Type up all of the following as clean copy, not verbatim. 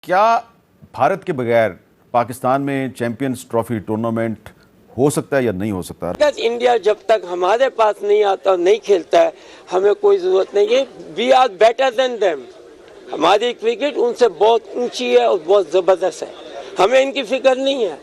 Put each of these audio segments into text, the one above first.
क्या भारत के बगैर पाकिस्तान में चैंपियंस ट्रॉफी टूर्नामेंट हो सकता है या नहीं हो सकता? इंडिया जब तक हमारे पास नहीं आता, नहीं खेलता है, हमें कोई जरूरत नहीं है। We are better than them. हमारी क्रिकेट उनसे बहुत ऊंची है और बहुत जबरदस्त है। हमें इनकी फिक्र नहीं है।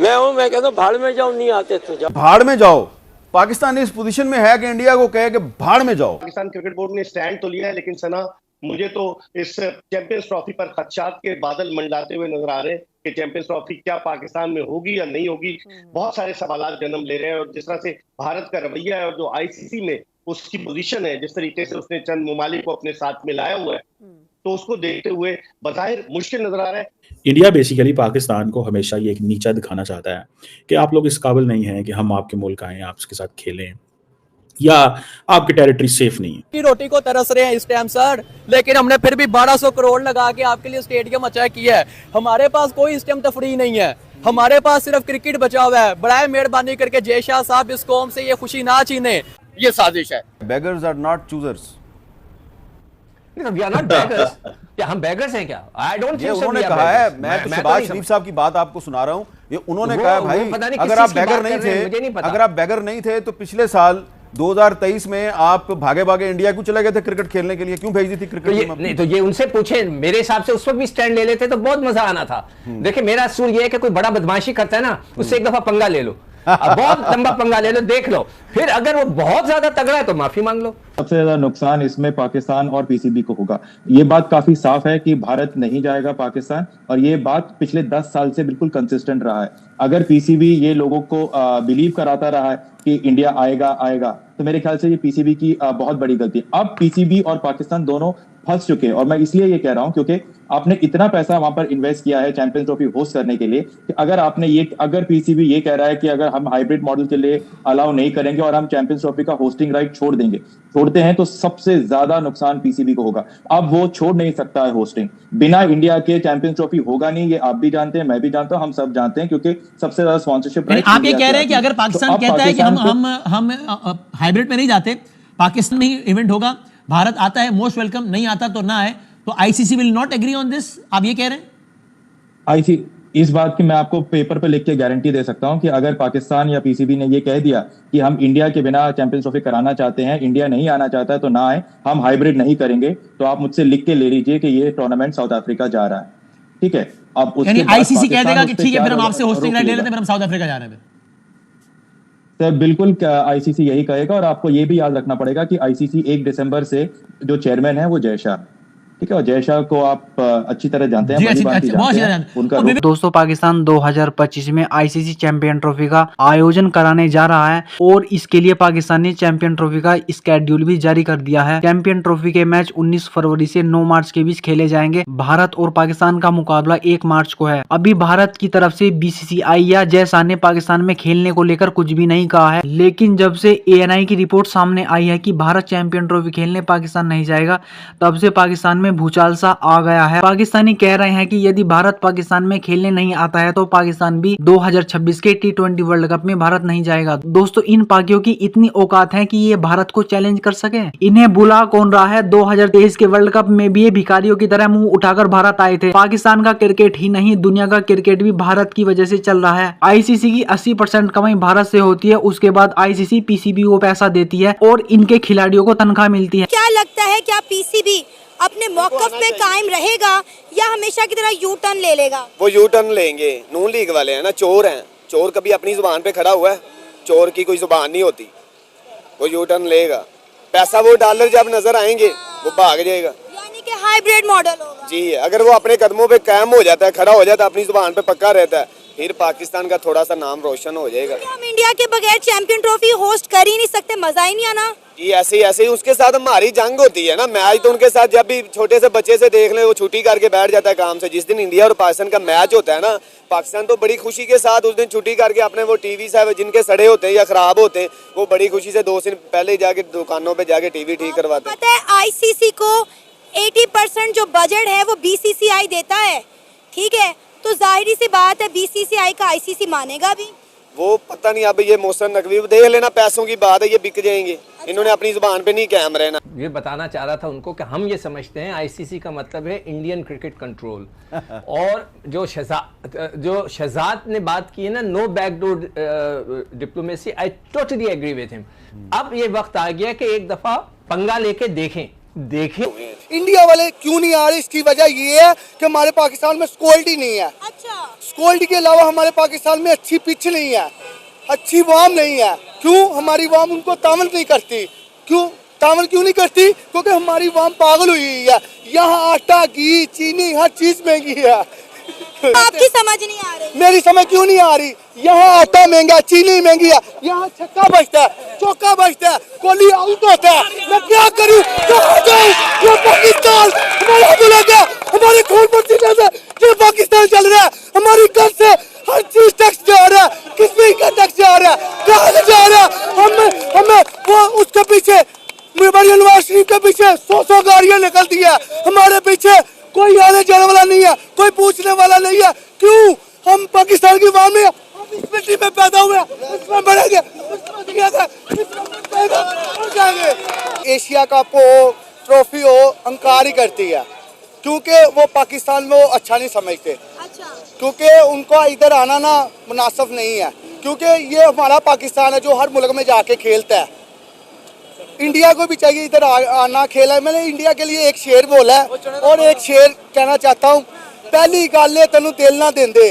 मैं कहता हूँ भाड़ में जाओ, नहीं आते तो जाओ। भाड़ में जाओ। पाकिस्तान इस पोजीशन में है कि इंडिया को कहे कि भाड़ में जाओ। पाकिस्तान क्रिकेट बोर्ड ने स्टैंड तो लिया है, लेकिन सना मुझे तो इस चैंपियंस ट्रॉफी पर खदशात के बादल मंडलाते हुए नजर आ रहे हैं कि चैंपियंस ट्रॉफी क्या पाकिस्तान में होगी या नहीं होगी। बहुत सारे सवाल जन्म ले रहे हैं और जिस तरह से भारत का रवैया है और जो आईसीसी में उसकी पोजीशन है, जिस तरीके से उसने चंद ममालिक को अपने साथ मिलाया हुआ है, तो उसको देखते हुए बज़ाहिर मुश्किल नजर आ रहा है। इंडिया बेसिकली पाकिस्तान को हमेशा ये एक नीचा दिखाना चाहता है कि आप लोग इस काबिल नहीं हैं कि हम आपके मुल्क आएं, आप उसके साथ खेलें, या आपकी टेरिटरी सेफ नहीं है। की रोटी को तरस रहे हैं इस टाइम सर, लेकिन हमने फिर भी 1200 करोड़ लगा के आपके लिए स्टेडियम अच्छा किया है। हमारे पास कोई इस टाइम तफरी नहीं है, हमारे पास सिर्फ क्रिकेट बचा हुआ है। बड़ाए मेहरबानी करके जय शाह साहब इस कौम से ये खुशी ना छीने, ये साजिश है। Beggars are not choosers. We are not beggars. क्या हम बेगर्स हैं क्या? I don't ये think so. उन्होंने We are कहा है। beggars. मैं तो तो शहबाज नहीं शरीफ समझ- साहब की बात आपको सुना रहा हूँ। ये उन्होंने वो- कहा है वो भाई पता नहीं अगर किस आप चीज़ की बैगर बात नहीं कर रहे हैं, मुझे नहीं थे, पता। अगर आप बैगर नहीं थे तो पिछले साल 2023 में आप भागे भागे इंडिया को चले गए थे क्रिकेट खेलने के लिए। क्यों भेज दी थी तो क्रिकेट ये टीम अपनी? नहीं, तो ये उनसे पूछे। मेरे हिसाब से उस वक्त भी स्टैंड ले लेते तो बहुत मजा आना था। देखिए मेरा असूल ये है कि कोई बड़ा बदमाशी करता है ना, उससे एक दफा पंगा ले लो। अब बहुत लंबा पंगा ले लो, देख लो, फिर अगर वो बहुत ज्यादा तगड़ा है तो माफी मांग लो। सबसे ज्यादा नुकसान इसमें पाकिस्तान और पीसीबी को होगा। ये बात काफी साफ है कि भारत नहीं जाएगा पाकिस्तान, और ये बात पिछले 10 साल से बिल्कुल कंसिस्टेंट रहा है। अगर पीसीबी ये लोगों को बिलीव कराता रहा है कि इंडिया आएगा आएगा, तो मेरे ख्याल से ये पीसीबी की बहुत बड़ी गलती है। अब पीसीबी और पाकिस्तान दोनों फंस चुके हैं, और मैं इसलिए ये कह रहा हूं क्योंकि आपने इतना पैसा वहां पर इन्वेस्ट किया है चैंपियंस ट्रॉफी होस्ट करने के लिए कि अगर पीसीबी ये कह रहा है कि अगर हम हाइब्रिड मॉडल के लिए अलाउ नहीं करेंगे और हम चैंपियंस ट्रॉफी का होस्टिंग राइट छोड़ते हैं, तो सबसे ज्यादा नुकसान पीसीबी को होगा। अब वो छोड़ नहीं सकता है होस्टिंग। बिना इंडिया के चैंपियंस ट्रॉफी होगा नहीं, ये आप भी जानते हैं, मैं भी जानता हूं, हम सब जानते हैं, क्योंकि सबसे ज्यादा स्पॉन्सरशिप राइट आप ये कह रहे हैं कि अगर पाकिस्तान कहता है कि हम हाइब्रिड में नहीं जाते, पाकिस्तान में ही इवेंट होगा, भारत आता है मोस्ट वेलकम, नहीं आता तो ना आए, तो ICC will not agree on this, आप ये कह रहे हैं? इस बात की मैं आपको पेपर पे लिख के गारंटी दे सकता हूं कि अगर पाकिस्तान या पीसीबी ने ये कह दिया कि हम इंडिया के बिना चैंपियंस ट्रॉफी कराना चाहते हैं, इंडिया नहीं आना चाहता है तो ना आए, हम हाइब्रिड नहीं करेंगे, तो आप मुझसे लिख के ले लीजिए कि ये टूर्नामेंट साउथ अफ्रीका जा रहा है। ठीक है, अब यानी आईसीसी कह देगा कि ठीक है फिर हम आपसे होस्टिंग राइट ले लेते हैं, फिर हम साउथ अफ्रीका जा रहे हैं। सर बिल्कुल आईसीसी यही कहेगा, और आपको ये भी याद रखना पड़ेगा कि आईसीसी 1 दिसंबर से जो चेयरमैन है वो जय शाह, ठीक है, और जय शाह को आप अच्छी तरह जानते हैं। दोस्तों पाकिस्तान 2025 में आईसीसी चैंपियन ट्रॉफी का आयोजन कराने जा रहा है, और इसके लिए पाकिस्तान ने चैंपियन ट्रॉफी का स्केड्यूल भी जारी कर दिया है। चैंपियन ट्रॉफी के मैच 19 फरवरी से 9 मार्च के बीच खेले जाएंगे। भारत और पाकिस्तान का मुकाबला 1 मार्च को है। अभी भारत की तरफ से बीसीसीआई या जय शाह ने पाकिस्तान में खेलने को लेकर कुछ भी नहीं कहा है, लेकिन जब से एएनआई की रिपोर्ट सामने आई है कि भारत चैंपियन ट्रॉफी खेलने पाकिस्तान नहीं जाएगा, तब से पाकिस्तान में भूचाल सा आ गया है। पाकिस्तानी कह रहे हैं कि यदि भारत पाकिस्तान में खेलने नहीं आता है तो पाकिस्तान भी 2026 के T20 वर्ल्ड कप में भारत नहीं जाएगा। दोस्तों इन पाकियों की इतनी औकात है कि ये भारत को चैलेंज कर सके। इन्हें बुला कौन रहा है? 2023 के वर्ल्ड कप में भी ये भिखारियों की तरह मुंह उठाकर भारत आए थे। पाकिस्तान का क्रिकेट ही नहीं, दुनिया का क्रिकेट भी भारत की वजह से चल रहा है। आईसीसी की 80% कमाई भारत से होती है, उसके बाद आईसीसी पीसीबी को पैसा देती है और इनके खिलाड़ियों को तनख्वाह मिलती है। क्या लगता है क्या पीसीबी अपने मौकफ पे कायम रहेगा या हमेशा की तरह यू टर्न ले लेगा? वो यू टर्न लेंगे। नून लीग वाले हैं ना, चोर हैं। चोर कभी अपनी जुबान पे खड़ा हुआ है? चोर की कोई जुबान नहीं होती। वो यू टर्न लेगा। पैसा वो डॉलर जब नजर आएंगे वो भाग जाएगा। यानी कि हाइब्रिड मॉडल होगा। जी, अगर वो अपने कदमों पे कायम हो जाता है, खड़ा हो जाता है, अपनी जुबान पे पक्का रहता है, फिर पाकिस्तान का थोड़ा सा नाम रोशन हो जाएगा। हम इंडिया के बगैर चैंपियन ट्रॉफी होस्ट कर ही नहीं सकते, मजा ही नहीं आना। जी ऐसे ही उसके साथ हमारी जंग होती है ना। मैच तो उनके साथ जब भी छोटे से बच्चे से देख ले, वो छुट्टी करके बैठ जाता है काम से। जिस दिन इंडिया और पाकिस्तान का मैच होता है ना, पाकिस्तान तो बड़ी खुशी के साथ उस दिन छुट्टी करके अपने वो टीवी साहब जिनके सड़े होते हैं या खराब होते हैं, वो बड़ी खुशी से 2 दिन पहले जाके दुकानों पे जाके टीवी ठीक करवाते हैं। पता है आईसीसी को 80% जो बजट है वो बीसीसीआई देता है, ठीक है, तो जाहिर सी बात है बीसीसीआई का आईसीसी मानेगा भी। वो पता नहीं, अब ये मोहसिन नकवी देख लेना, पैसों की बात है, ये बिक जाएंगे। इन्होंने अपनी जुबान पे नहीं कायम रहना। ये बताना चाह रहा था उनको कि हम ये समझते हैं आईसीसी का मतलब है इंडियन क्रिकेट कंट्रोल। और जो शहजाद ने बात की है ना, no backdoor diplomacy, I totally agree with him. अब ये वक्त आ गया कि एक दफा पंगा लेके देखें। इंडिया वाले क्यों नहीं आ रहे, इसकी वजह ये है कि हमारे पाकिस्तान में सिक्योरिटी नहीं है। अच्छा, सिक्योरिटी के अलावा हमारे पाकिस्तान में अच्छी पिच नहीं है, अच्छी वाम नहीं है। क्यों? हमारी वाम उनको तावन नहीं करती। क्यों तावन क्यों नहीं करती? क्योंकि हमारी वाम पागल हुई है। यहाँ आटा, घी, चीनी, हर चीज महंगी है। आपकी समझ नहीं आ रही। मेरी समझ क्यों नहीं आ रही? यहाँ आटा महंगा, चीनी महंगी है, यहाँ छक्का बजता है, चौका बजता है, कोहली आउट होता है, मैं क्या करूँ, कहाँ जाऊँ? ये पाकिस्तान हमारा मुल्क है, हमारे खून पसीने से ये पाकिस्तान चल रहा है, हमारी घर से हर चीज टैक्स जा रहा है, किसमें का टैक्स जा रहा है, कहाँ से जा रहा है? हमें वो उसके पीछे हमारी यूनिवर्सिटी के पीछे 100 गाड़ियाँ निकलती है, हमारे पीछे कोई आने जाने वाला नहीं है, कोई पूछने वाला नहीं है। क्यों? हम पाकिस्तान की वाम में, हम इस मिट्टी में पैदा हुए, इसमें बढ़ेंगे, एशिया कप हो, ट्रॉफी हो, अंकार ही करती है, क्योंकि वो पाकिस्तान में वो अच्छा नहीं समझते। अच्छा, क्योंकि उनको इधर आना ना मुनासिब नहीं है, क्योंकि ये हमारा पाकिस्तान है जो हर मुल्क में जाके खेलता है। इंडिया को भी चाहिए इधर आना, खेला है। मैंने इंडिया के लिए एक शेर बोला है और एक शेर कहना चाहता हूँ। पहली गल तेनू दिल ना देंदे,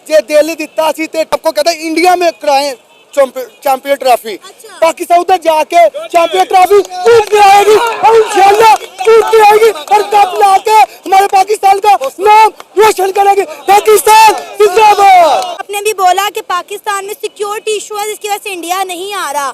जे दिल दिता सी ते आपको कहता इंडिया में कराएं चैंपियन ट्रॉफी। पाकिस्तान उधर जाके चैंपियन ट्रॉफी जीत के आएगी और इंशाल्लाह जीत के आएगी और कप लाके हमारे पाकिस्तान का नाम रोशन करेगी। पाकिस्तान जिंदाबाद। आपने भी बोला कि पाकिस्तान में सिक्योरिटी इशू है, जिसकी वजह से इंडिया नहीं आ रहा।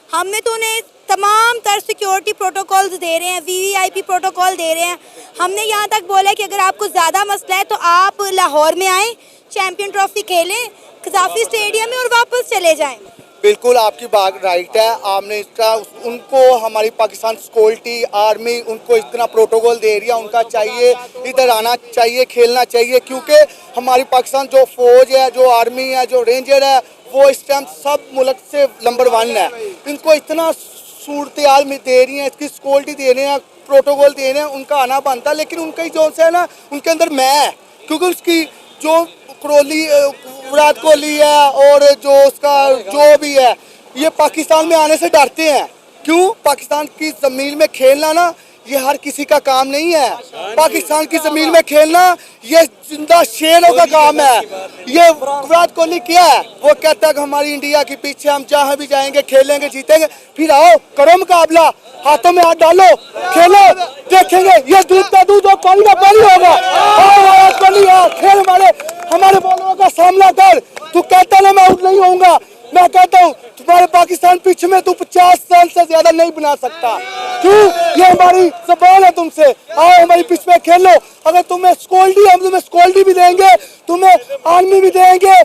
हमने तो उन्हें तमाम तर सिक्योरिटी प्रोटोकॉल्स दे रहे हैं, वीवीआईपी प्रोटोकॉल दे रहे हैं। हमने यहाँ तक बोला है कि अगर आपको ज़्यादा मसला है तो आप लाहौर में आएँ, चैंपियन ट्रॉफी खेलें कज़ाफी स्टेडियम में और वापस चले जाएं। बिल्कुल आपकी बात राइट है। आपने इसका उनको हमारी पाकिस्तान सिक्योरिटी आर्मी उनको इतना प्रोटोकॉल दे रही है, उनका चाहिए इधर आना चाहिए, खेलना चाहिए, क्योंकि हमारी पाकिस्तान जो फौज है, जो आर्मी है, जो रेंजर है, वो इस टाइम सब मुल्क से नंबर 1 है। इनको इतना सूरत-ए-हाल में दे रही हैं, इसकी सिक्योरिटी दे रहे हैं, प्रोटोकॉल दे रहे हैं, उनका आना बनता है। लेकिन उनका जो है ना, उनके अंदर मैं है, क्योंकि उसकी जो विराट कोहली है और जो उसका जो भी है, ये पाकिस्तान में आने से डरते हैं। क्यों? पाकिस्तान की ज़मीन में खेलना ना ये हर किसी का काम नहीं है। पाकिस्तान की ज़मीन में खेलना ये जिंदा शेरों का काम है। ये विराट कोहली क्या है? वो कहता है कि हमारी इंडिया के पीछे हम जहाँ भी जाएंगे, खेलेंगे, जीतेंगे। फिर आओ करो मुकाबला, हाथों में हाथ डालो, खेलो, देखेंगे ये दूध का दूध और पानी का पानी होगा। विराट कोहली खेल हमारे बॉलरों का सामना कर। तू कहता ना मैं आउट नहीं होऊंगा, मैं कहता हूँ तुम्हारे पाकिस्तान पिच में तू 50 साल से ज्यादा नहीं बना सकता। क्यों? ये हमारी ज़बान है तुमसे। आओ हमारी पिच में खेलो। अगर तुम्हें सिक्योरिटी, हम तुम्हें सिक्योरिटी भी देंगे, तुम्हें आर्मी भी देंगे,